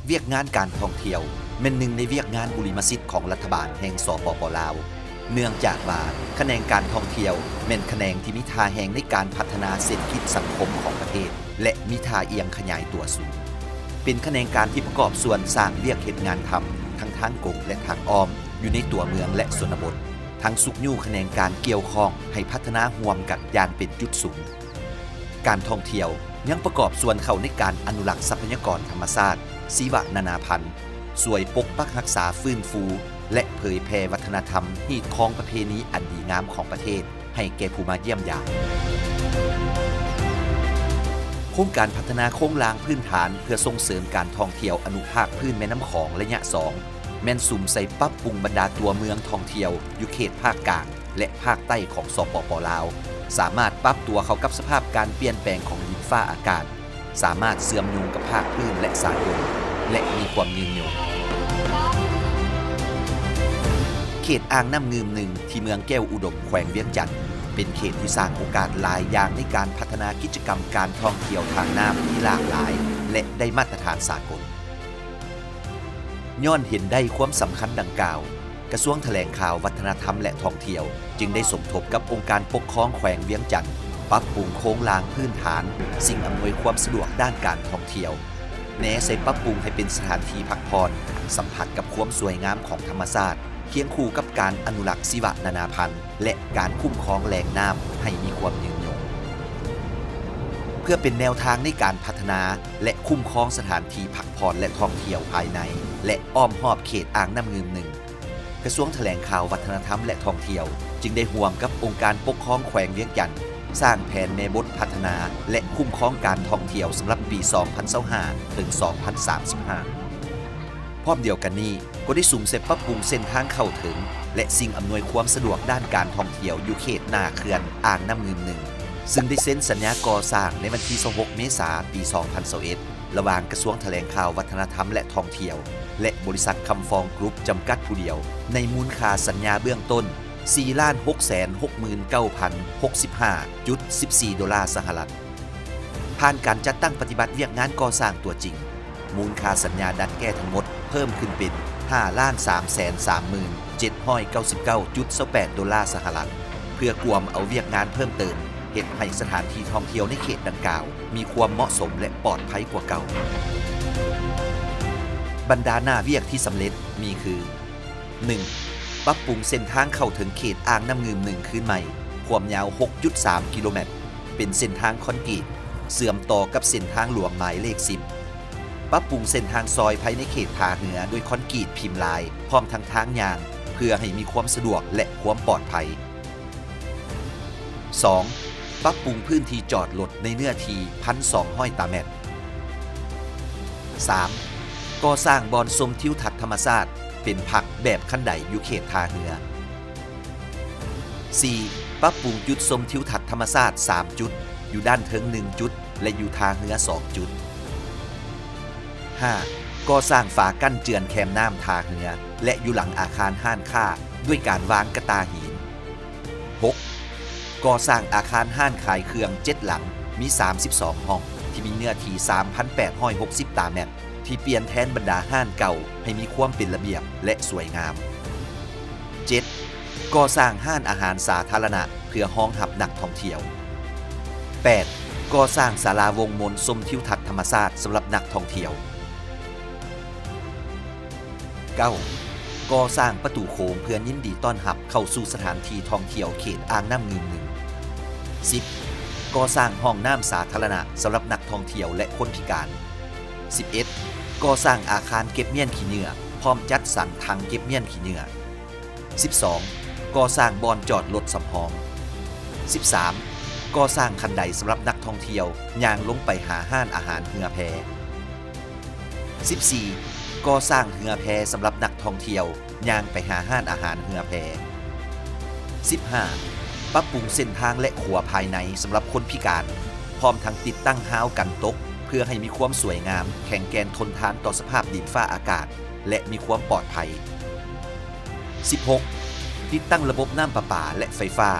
เวียกงานการท่องเที่ยวเป็นหนึ่งในเวียกงานบุริมสิทธิ์ของรัฐบาลแห่งสปป.ลาวเนื่องจากว่าแขนงการท่องเที่ยวเป็นแขนงที่มีท่าแห่งในการพัฒนาเศรษฐกิจสังคมของประเทศและมีท่าเอียงขยายตัวสูงเป็นแขนงการที่ประกอบส่วนสร้างเวียกเหตุงานทำทั้งทางกงและทางอ้อมอยู่ในตัวเมืองและชนบททั้งสุกยู่แขนงการเกี่ยวข้องให้พัฒนาร่วมกันอย่างเป็นจุดสูงการท่องเที่ยวยังประกอบส่วนเข้าในการอนุรักษ์ทรัพยากรธรรมชาติชีวนานาพันธุ์ช่วยปกปักรักษาฟื้นฟูและเผยแพร่วัฒนธรรมฮีตของประเพณีอันดีงามของประเทศให้แก่ผู้มาเยี่ยมยามโครงการพัฒนาโครงลางพื้นฐานเพื่อส่งเสริมการท่องเที่ยวอนุภาคพื้นแม่น้ำของระยะ 2 แม่นสุ่มใส่ปรับปรุงบรรดาตัวเมืองท่องเที่ยวอยู่เขตภาคกลางและภาคใต้ของสปป.ลาวสามารถปรับตัวเข้ากับสภาพการเปลี่ยนแปลงของดินฟ้าอากาศสามารถเสื่อมโยงกับภาคพื้นและสากลและมีความยืนยงเขตอ่างน้ำงืมหนึ่งที่เมืองแก้วอุดมแขวงเวียงจันทน์เป็นเขตที่สร้างโอกาสหลายอย่างในการพัฒนากิจกรรมการท่องเที่ยวทางน้ำที่หลากหลายและได้มาตรฐานสากลย้อนเห็นได้ความสำคัญดังกล่าวกระทรวงแถลงข่าววัฒนธรรมและท่องเที่ยวจึงได้สมทบกับองค์การปกครองแขวงเวียงจันทน์ปรับปรุงโครงลางพื้นฐานสิ่งอำนวยความสะดวกด้านการท่องเที่ยวแนะใส่ปรับปรุงให้เป็นสถานที่พักผ่อนสัมผัสกับความสวยงามของธรรมชาติเคียงคู่กับการอนุรักษ์ชีวนานาพันธุ์และการคุ้มครองแหล่งน้ำให้มีความยืนยงเพื่อเป็นแนวทางในการพัฒนาและคุ้มครองสถานที่พักผ่อนและท่องเที่ยวภายในและอ้อมหอบเขตอ่างน้ำงืมหนึ่งกระทรวงแถลงข่าววัฒนธรรมและท่องเที่ยวจึงได้ร่วมกับองค์การปกครองแขวงเวียงจันทน์สร้างแผนแม่บทพัฒนาและคุ้มครองการท่องเที่ยวสำหรับปี 2025 ถึง 2035 พร้อมเดียวกันนี้ก็ได้สุ่มเสร็จปรับปรุงเส้นทางเข้าถึงและสิ่งอำนวยความสะดวกด้านการท่องเที่ยวอยู่เขตหน้าเขื่อนอ่างน้ำงืมหนึ่งซึ่งได้เซ็นสัญญาก่อสร้างในวันที่ 26 เมษายน ปี 2021 ระหว่างกระทรวงแถลงข่าววัฒนธรรมและท่องเที่ยวและบริษัทคำฟองกรุ๊ปจำกัดผู้เดียวในมูลค่าสัญญาเบื้องต้น 4,669,065.14 ดอลลาร์สหรัฐผ่านการจัดตั้งปฏิบัติเวียกงานก่อสร้างตัวจริงมูลค่าสัญญาดัดแก้ทั้งหมดเพิ่มขึ้นเป็น 5,330,799.28 ดอลลาร์สหรัฐเพื่อกวมเอาเวียกงานเพิ่มเติมเฮ็ดให้สถานที่ท่องเที่ยวในเขตดังกล่าวมีความเหมาะสมและปลอดภัยกว่าเก่าบรรดาหน้าเวียกที่สำเร็จมีคือ 1. ปรับปรุงเส้นทางเข้าถึงเขตอ่างน้ำงืม1ขึ้นใหม่ความยาว 6.3 กิโลเมตรเป็นเส้นทางคอนกรีตเสื่อมต่อกับเส้นทางหลวงหมายเลข 10 ปรับปรุงเส้นทางซอยภายในเขตท่าเรือด้วยคอนกรีตพิมพ์ลายพร้อมทั้งทางยางเพื่อให้มีความสะดวกและความปลอดภัย 2. ปรับปรุงพื้นที่จอดรถในเนื้อที่ 1,200 ตารางเมตร 3. ก่อสร้างบอนชมทิวทัศน์ธรรมชาติเป็นผักแบบคันไดอยู่เขตท่าเรือ 4. ปรับปรุงจุดชมทิวทัศน์ธรรมชาติ 3 จุดอยู่ด้านเทิง1 จุดและอยู่ท่าเรือ 2 จุด 5. ก่อสร้างฝากั้นเจือนแคมน้ำท่าเรือและอยู่หลังอาคารห้านค้าด้วยการวางกระตาหิน 6. ก่อสร้างอาคารห้านขายเครื่อง7 หลังมี 32 ห้องที่มีเนื้อที่ 3,860 ตารางเมตรที่เปลี่ยนแทนบรรดาห้านเก่าให้มีความเป็นระเบียบและสวยงาม 7. ก่อสร้างห้านอาหารสาธารณะเพื่อรองรับนักท่องเที่ยว 8. ก่อสร้างศาลาวงมนชมทิวทัศน์ธรรมชาติสำหรับนักท่องเที่ยว 9. ก่อสร้างประตูโค้งเพื่อยินดีต้อนรับเข้าสู่สถานที่ท่องเที่ยวเขตอ่างน้ำงืมหนึ่ง 10. ก่อสร้างห้องน้ำสาธารณะสำหรับนักท่องเที่ยวและคนพิการ 11. ก่อสร้างอาคารเก็บเมี่ยนขี้เหงื่อพร้อมจัดสรรถังเก็บเมี่ยนขี้เหงื่อ 12. ก่อสร้างบอนจอดรถสำรอง 13. ก่อสร้างคันไดสำหรับนักท่องเที่ยวย่างลงไปหาห้านอาหารเรือแพ 14. ก่อสร้างเรือแพสำหรับนักท่องเที่ยวย่างไปหาห้านอาหารเรือแพ 15. ปรับปรุงเส้นทางและขัวภายในสำหรับคนพิการพร้อมทั้งติดตั้งฮ้าวกันตกเพื่อให้มีความสวยงามแข็งแกร่งทนทานต่อสภาพดินฟ้าอากาศและมีความปลอดภัย 16. ติดตั้งระบบน้ำประปาและไฟฟ้า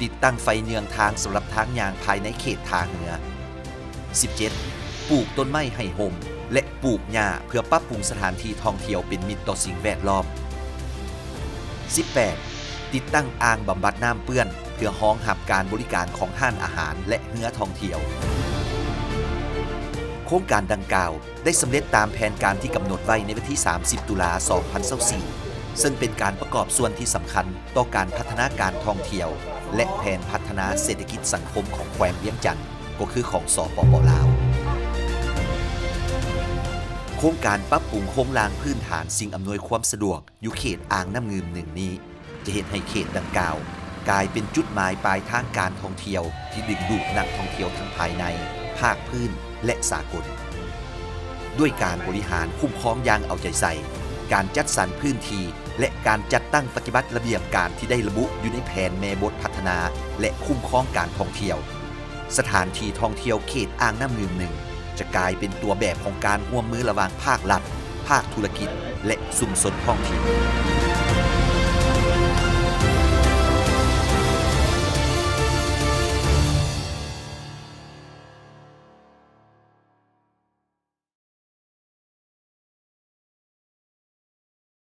ติดตั้งไฟเยืองทางสำหรับทางยางภายในเขตท่าเรือ 17. ปลูกต้นไม้ให้ห่ม และปลูกหญ้าเพื่อปรับปรุงสถานที่ท่องเที่ยวเป็นมิตรต่อสิ่งแวดล้อม 18. ติดตั้งอ่างบำบัดน้ำเปื้อนเพื่อรองรับการบริการของห้านอาหารและเรือท่องเที่ยวโครงการดังกล่าวได้สำเร็จตามแผนการที่กำหนดไว้ในวันที่ 30 ตุลา 2024 ซึ่งเป็นการประกอบส่วนที่สำคัญต่อการพัฒนาการท่องเที่ยวและแผนพัฒนาเศรษฐกิจสังคมของแขวงเวียงจันทน์ก็คือของสปป.ลาวโครงการปรับปรุงโครงลางพื้นฐานสิ่งอำนวยความสะดวกอยู่เขตอ่างน้ำงืมหนึ่งนี้จะเห็นให้เขตดังกล่าวกลายเป็นจุดหมายปลายทางการท่องเที่ยวที่ดึงดูดนักท่องเที่ยวทั้งภายในภาคพื้นและสากลด้วยการบริหารคุ้มครองอย่างเอาใจใส่การจัดสรรพื้นที่และการจัดตั้งปฏิบัติระเบียบการที่ได้ระบุอยู่ในแผนแม่บทพัฒนาและคุ้มครองการท่องเที่ยวสถานที่ท่องเที่ยวเขตอ่างน้ำงืมหนึ่งจะกลายเป็นตัวแบบของการร่วมมือระหว่างภาครัฐภาคธุรกิจและชุมชนท้องถิ่น